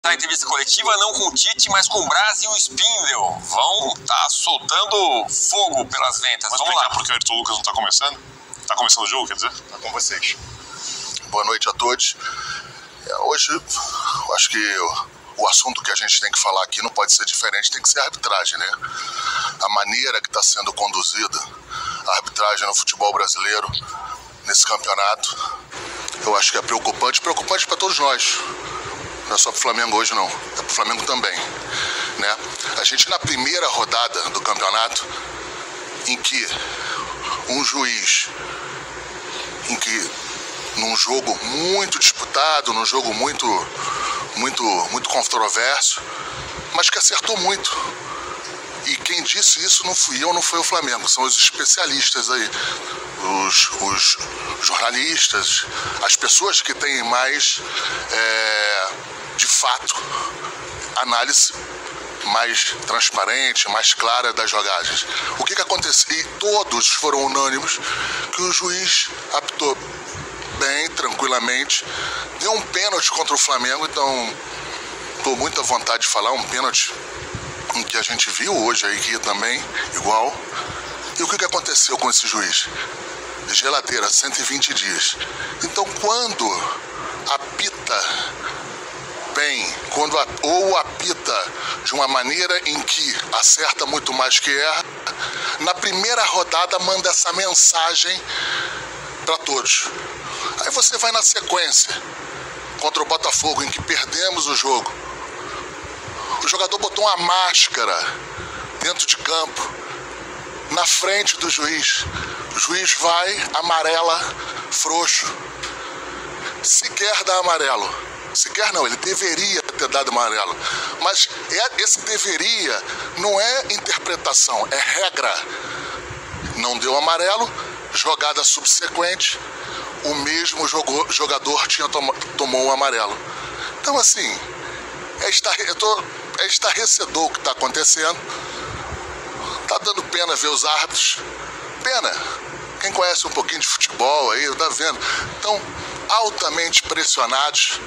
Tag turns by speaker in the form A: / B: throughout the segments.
A: A entrevista coletiva não com o Tite, mas com o Braz e o Spindle. Vão estar soltando fogo pelas ventas.
B: Mas
A: vamos lá.
B: Porque o Ayrton Lucas não está começando? Está começando o jogo, quer dizer?
C: Está com vocês. Boa noite a todos. Hoje, eu acho que o assunto que a gente tem que falar aqui não pode ser diferente, tem que ser a arbitragem, né? A maneira que está sendo conduzida a arbitragem no futebol brasileiro, nesse campeonato, eu acho que é preocupante para todos nós. Não é só para o Flamengo hoje, não. É para o Flamengo também, né? A gente, na primeira rodada do campeonato, em que um juiz, num jogo muito disputado, num jogo muito controverso, mas que acertou muito. E quem disse isso não fui eu, não foi o Flamengo, são os especialistas aí, os jornalistas, as pessoas que têm mais, de fato, análise mais transparente, mais clara das jogadas. O que aconteceu? E todos foram unânimes que o juiz apitou bem, tranquilamente, deu um pênalti contra o Flamengo, então estou muito à vontade de falar, um pênalti em que a gente viu hoje aí também, igual. E o que aconteceu com esse juiz? Geladeira, 120 dias. Então, quando apita bem, ou apita de uma maneira em que acerta muito mais que erra, na primeira rodada manda essa mensagem para todos. Aí você vai na sequência, contra o Botafogo, em que perdemos o jogo. O jogador botou uma máscara dentro de campo, na frente do juiz. O juiz vai, amarela, frouxo. Sequer dá amarelo. Sequer não, ele deveria ter dado amarelo. Mas esse deveria não é interpretação, é regra. Não deu amarelo, jogada subsequente, o mesmo jogador tomou um amarelo. Então, assim, é estarrecedor o que está acontecendo. Tá dando pena ver os árbitros. Pena. Quem conhece um pouquinho de futebol aí, tá vendo? Estão altamente pressionados,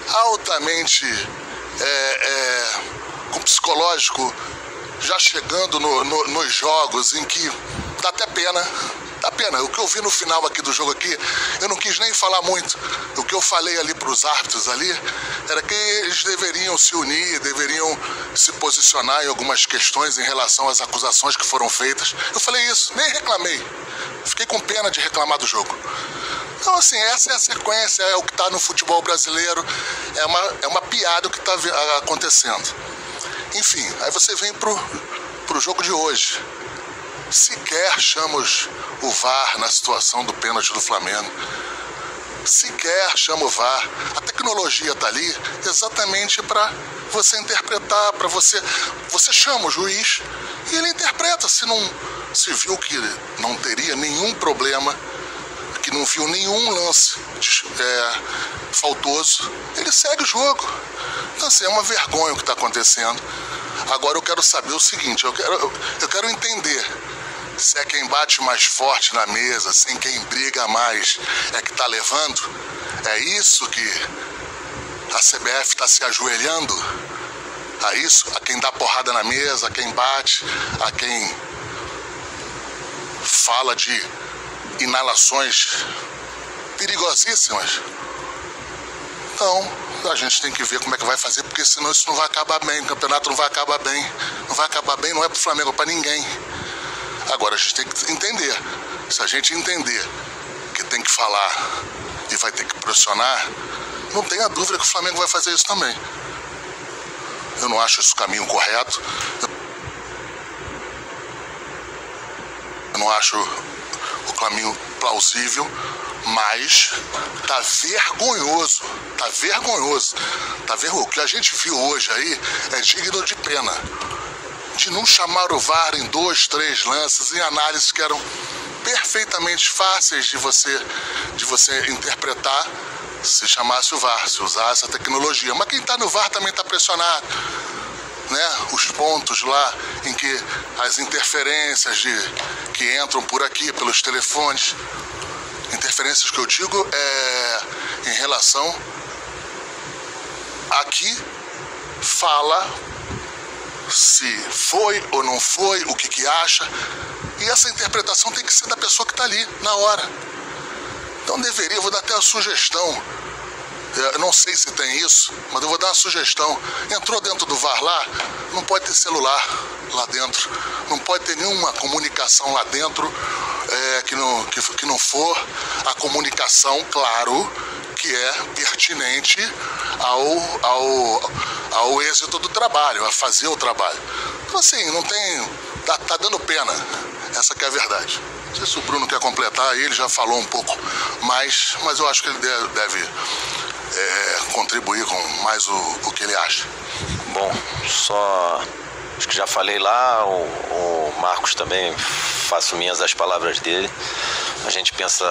C: altamente com psicológico já chegando nos jogos em que dá até pena. Dá pena. O que eu vi no final aqui do jogo aqui, eu não quis nem falar muito. O que eu falei ali para os árbitros ali era que eles deveriam se unir, deveriam se posicionar em algumas questões em relação às acusações que foram feitas. Eu falei isso, nem reclamei. Fiquei com pena de reclamar do jogo. Então, assim, essa é a sequência, é o que está no futebol brasileiro, é uma piada o que está acontecendo. Enfim, aí você vem pro jogo de hoje. Sequer chamamos o VAR na situação do pênalti do Flamengo. Sequer chama o VAR. A tecnologia está ali exatamente para você interpretar, para você chama o juiz e ele interpreta. Se viu que não teria nenhum problema, que não viu nenhum lance faltoso, ele segue o jogo. Então, assim, é uma vergonha o que está acontecendo. Agora eu quero saber o seguinte, eu quero entender se é quem bate mais forte na mesa, se quem briga mais é que está levando. É isso que a CBF está se ajoelhando? A isso? A quem dá porrada na mesa, a quem bate, a quem fala de inalações perigosíssimas? Então, a gente tem que ver como é que vai fazer, porque senão isso não vai acabar bem, o campeonato não vai acabar bem. Não vai acabar bem, não é para o Flamengo, é para ninguém. Agora, a gente tem que entender. Se a gente entender que tem que falar e vai ter que pressionar, não tenha dúvida que o Flamengo vai fazer isso também. Eu não acho esse o caminho correto. Eu não acho o caminho plausível, mas tá vergonhoso. Tá vergonhoso. O que a gente viu hoje aí é digno de pena. De não chamar o VAR em 2, 3 lances, em análises que eram perfeitamente fáceis de você interpretar se chamasse o VAR, se usasse a tecnologia. Mas quem está no VAR também está pressionado, né? Os pontos lá em que as interferências que entram por aqui, pelos telefones, interferências que eu digo em relação aqui fala se foi ou não foi, o que acha. E essa interpretação tem que ser da pessoa que está ali, na hora. Então eu vou dar até a sugestão. Eu não sei se tem isso, mas eu vou dar uma sugestão. Entrou dentro do VAR lá, não pode ter celular lá dentro. Não pode ter nenhuma comunicação lá dentro que não for a comunicação, claro, que é pertinente ao êxito do trabalho, a fazer o trabalho. Então assim, não tem... Tá dando pena, essa que é a verdade. Não sei se o Bruno quer completar, ele já falou um pouco mais, mas eu acho que ele deve contribuir com mais o que ele acha.
D: Bom, acho que já falei lá, o Marcos também, faço minhas as palavras dele. A gente pensa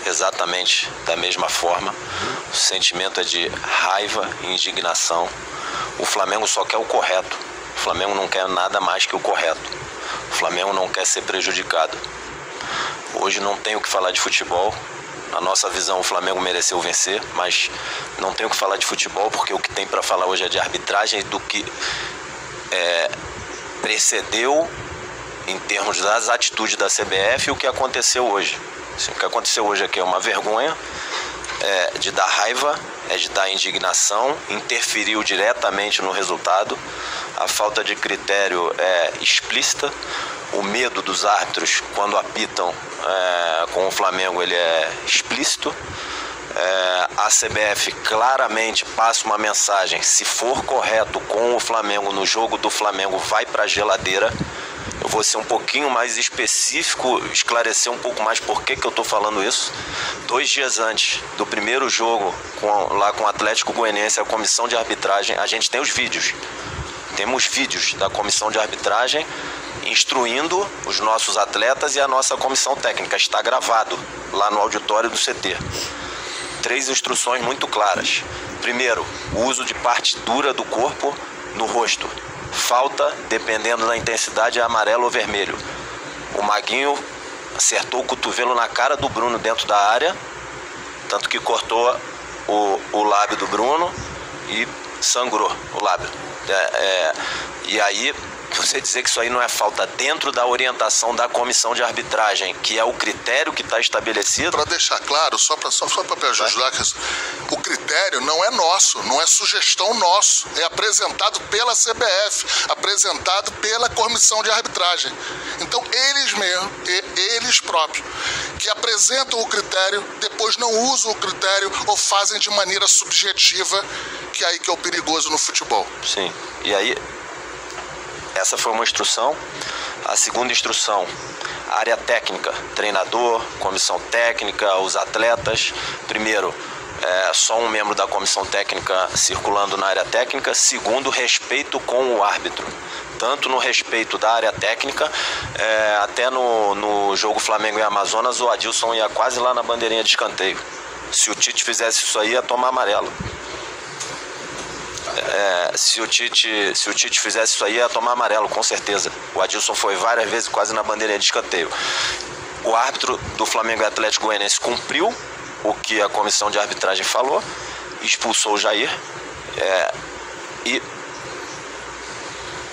D: exatamente da mesma forma. O sentimento é de raiva e indignação. O Flamengo só quer o correto. O Flamengo não quer nada mais que o correto. O Flamengo não quer ser prejudicado. Hoje não tem o que falar de futebol. Na nossa visão, o Flamengo mereceu vencer, mas não tem o que falar de futebol, porque o que tem para falar hoje é de arbitragem, do que precedeu em termos das atitudes da CBF e o que aconteceu hoje. Assim, o que aconteceu hoje aqui é uma vergonha, é de dar raiva, é de dar indignação, interferiu diretamente no resultado. A falta de critério é explícita. O medo dos árbitros, quando apitam com o Flamengo, ele é explícito. A CBF claramente passa uma mensagem: se for correto com o Flamengo no jogo do Flamengo, vai para a geladeira. Eu vou ser um pouquinho mais específico, esclarecer um pouco mais por que eu estou falando isso. 2 dias antes do primeiro jogo lá com o Atlético Goianiense, a comissão de arbitragem, a gente tem os vídeos. Temos vídeos da comissão de arbitragem instruindo os nossos atletas e a nossa comissão técnica. Está gravado lá no auditório do CT. 3 instruções muito claras. Primeiro, o uso de parte dura do corpo no rosto. Falta, dependendo da intensidade, é amarelo ou vermelho. O Maguinho acertou o cotovelo na cara do Bruno dentro da área, tanto que cortou o lábio do Bruno e sangrou o lábio. E aí, você dizer que isso aí não é falta dentro da orientação da comissão de arbitragem, que é o critério que está estabelecido.
C: Para deixar claro, só para ajudar, o critério não é nosso, não é sugestão nosso, é apresentado pela CBF, apresentado pela comissão de arbitragem. Então eles mesmos, eles próprios, que apresentam o critério, depois não usam o critério ou fazem de maneira subjetiva, que é aí que é o perigoso no futebol.
D: Sim, e aí... Essa foi uma instrução. A segunda instrução, área técnica, treinador, comissão técnica, os atletas. Primeiro, só um membro da comissão técnica circulando na área técnica. Segundo, respeito com o árbitro. Tanto no respeito da área técnica, até no jogo Flamengo e Amazonas, o Adilson ia quase lá na bandeirinha de escanteio. Se o Tite fizesse isso aí, ia tomar amarelo. Se o Tite fizesse isso aí, ia tomar amarelo, com certeza. O Adilson foi várias vezes quase na bandeirinha de escanteio. O árbitro do Flamengo e Atlético Goianiense cumpriu o que a comissão de arbitragem falou, expulsou o Jair. E,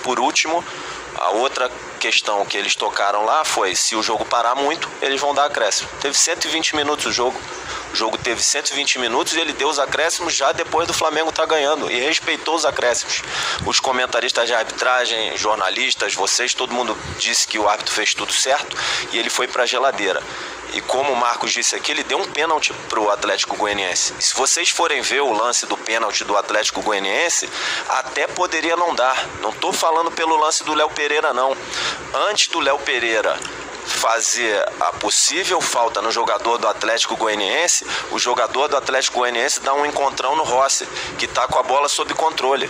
D: por último, a outra questão que eles tocaram lá foi: se o jogo parar muito, eles vão dar acréscimo. Teve 120 minutos o jogo. O jogo teve 120 minutos e ele deu os acréscimos já depois do Flamengo estar ganhando, e respeitou os acréscimos. Os comentaristas de arbitragem, jornalistas, vocês, todo mundo disse que o árbitro fez tudo certo e ele foi para a geladeira. E como o Marcos disse aqui, ele deu um pênalti para o Atlético Goianiense. E se vocês forem ver o lance do pênalti do Atlético Goianiense, até poderia não dar. Não estou falando pelo lance do Léo Pereira, não. Antes do Léo Pereira fazer a possível falta no jogador do Atlético Goianiense, o jogador do Atlético Goianiense dá um encontrão no Rossi, que está com a bola sob controle.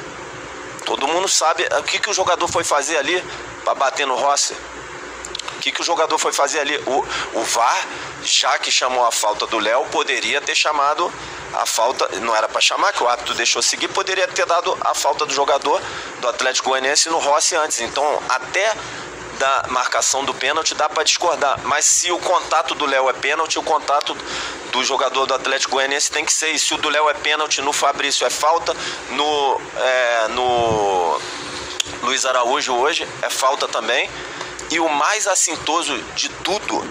D: Todo mundo sabe o que o jogador foi fazer ali para bater no Rossi. O que o jogador foi fazer ali? O VAR, já que chamou a falta do Léo, poderia ter chamado a falta, não era para chamar, que o árbitro deixou seguir, poderia ter dado a falta do jogador do Atlético Goianiense no Rossi antes. Então, até da marcação do pênalti, dá para discordar. Mas se o contato do Léo é pênalti, o contato do jogador do Atlético Goianiense tem que ser. E se o do Léo é pênalti, no Fabrício é falta, no Luiz Araújo hoje é falta também. E o mais assintoso de tudo,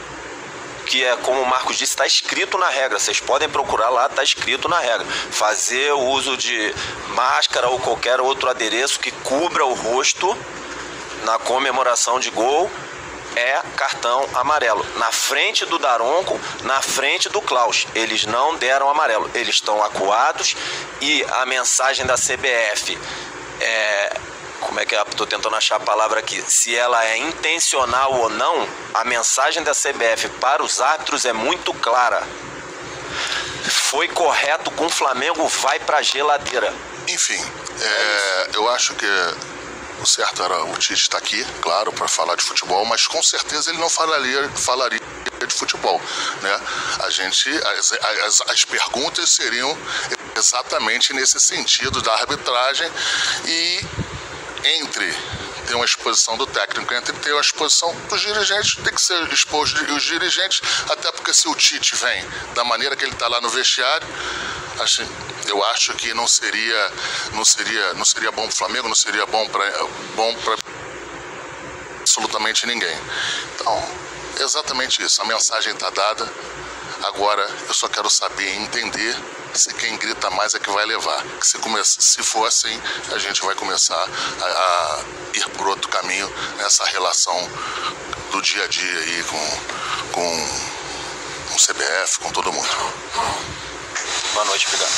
D: que é como o Marcos disse, está escrito na regra, vocês podem procurar lá, está escrito na regra, fazer o uso de máscara ou qualquer outro adereço que cubra o rosto na comemoração de gol é cartão amarelo, na frente do Daronco, na frente do Klaus. Eles não deram amarelo, eles estão acuados e a mensagem da CBF como é que é? Estou tentando achar a palavra aqui. Se ela é intencional ou não, a mensagem da CBF para os árbitros é muito clara. Foi correto com o Flamengo, vai para a geladeira.
C: Enfim, eu acho que o certo era o Tite estar aqui, claro, para falar de futebol, mas com certeza ele não falaria de futebol, né? As perguntas seriam exatamente nesse sentido da arbitragem e entre ter uma exposição do técnico, entre ter uma exposição dos dirigentes, tem que ser exposto os dirigentes, até porque se o Tite vem da maneira que ele está lá no vestiário, eu acho que não seria bom para o Flamengo, não seria bom para absolutamente ninguém. Então, exatamente isso, a mensagem está dada, agora eu só quero saber e entender se quem grita mais é que vai levar. Se for assim, a gente vai começar a ir por outro caminho nessa relação do dia a dia aí com o CBF, com todo mundo.
D: Boa noite, obrigado.